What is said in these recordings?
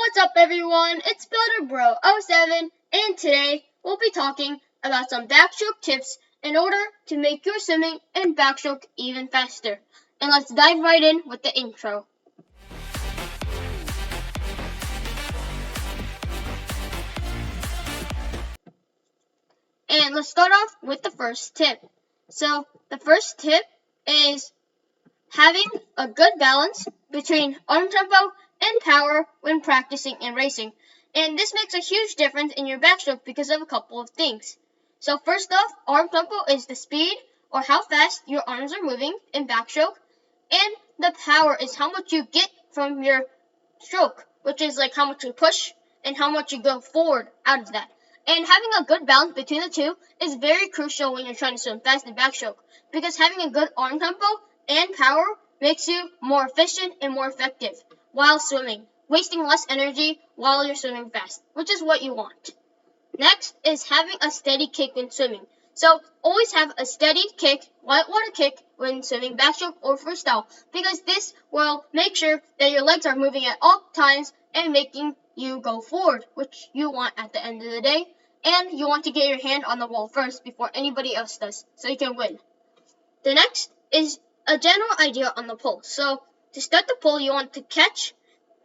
What's up, everyone? It's BuilderBro07, and today we'll be talking about some backstroke tips in order to make your swimming and backstroke even faster. And let's dive right in with the intro. And let's start off with the first tip. So the first tip is having a good balance between arm tempo and power when practicing and racing. And this makes a huge difference in your backstroke because of a couple of things. So first off, arm tempo is the speed or how fast your arms are moving in backstroke, and the power is how much you get from your stroke, which is like how much you push and how much you go forward out of that. And having a good balance between the two is very crucial when you're trying to swim fast in backstroke, because having a good arm tempo and power makes you more efficient and more effective while swimming, wasting less energy while you're swimming fast, which is what you want. Next is having a steady kick when swimming. So always have a steady kick, whitewater kick, when swimming backstroke or freestyle, because this will make sure that your legs are moving at all times and making you go forward, which you want at the end of the day. And you want to get your hand on the wall first before anybody else does, so you can win. The next is a general idea on the pull. So to start the pull, you want to catch,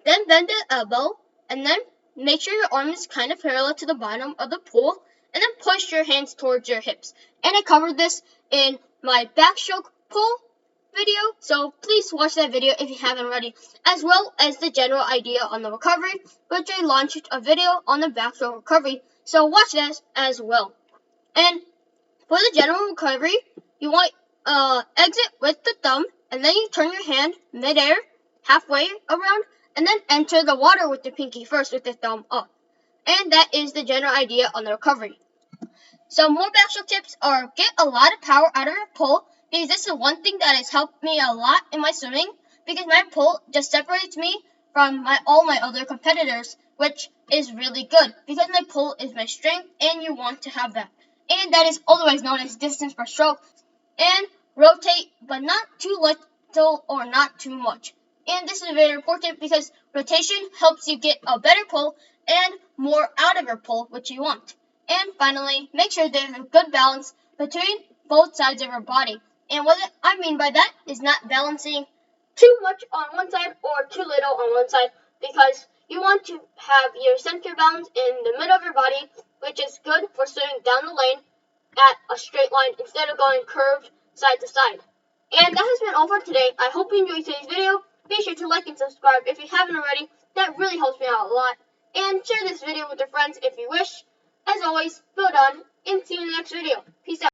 then bend the elbow, and then make sure your arm is kind of parallel to the bottom of the pool, and then push your hands towards your hips. And I covered this in my backstroke pull video, so please watch that video if you haven't already, as well as the general idea on the recovery, which I launched a video on the backstroke recovery, so watch that as well. And for the general recovery, you want exit with the thumb, and then you turn your hand midair, halfway around, and then enter the water with the pinky first with the thumb up. And that is the general idea on the recovery. So more backstroke tips are get a lot of power out of your pull, because this is one thing that has helped me a lot in my swimming, because my pull just separates me from all my other competitors, which is really good, because my pull is my strength, and you want to have that. And that is otherwise known as distance per stroke. And rotate, but not too little or not too much. And this is very important because rotation helps you get a better pull and more out of your pull, which you want. And finally, make sure there's a good balance between both sides of your body. And what I mean by that is not balancing too much on one side or too little on one side, because you want to have your center balance in the middle of your body, which is good for swimming down the lane at a straight line instead of going curved side to side. And that has been all for today. I hope you enjoyed today's video. Be sure to like and subscribe if you haven't already. That really helps me out a lot. And share this video with your friends if you wish. As always, build on, and see you in the next video. Peace out.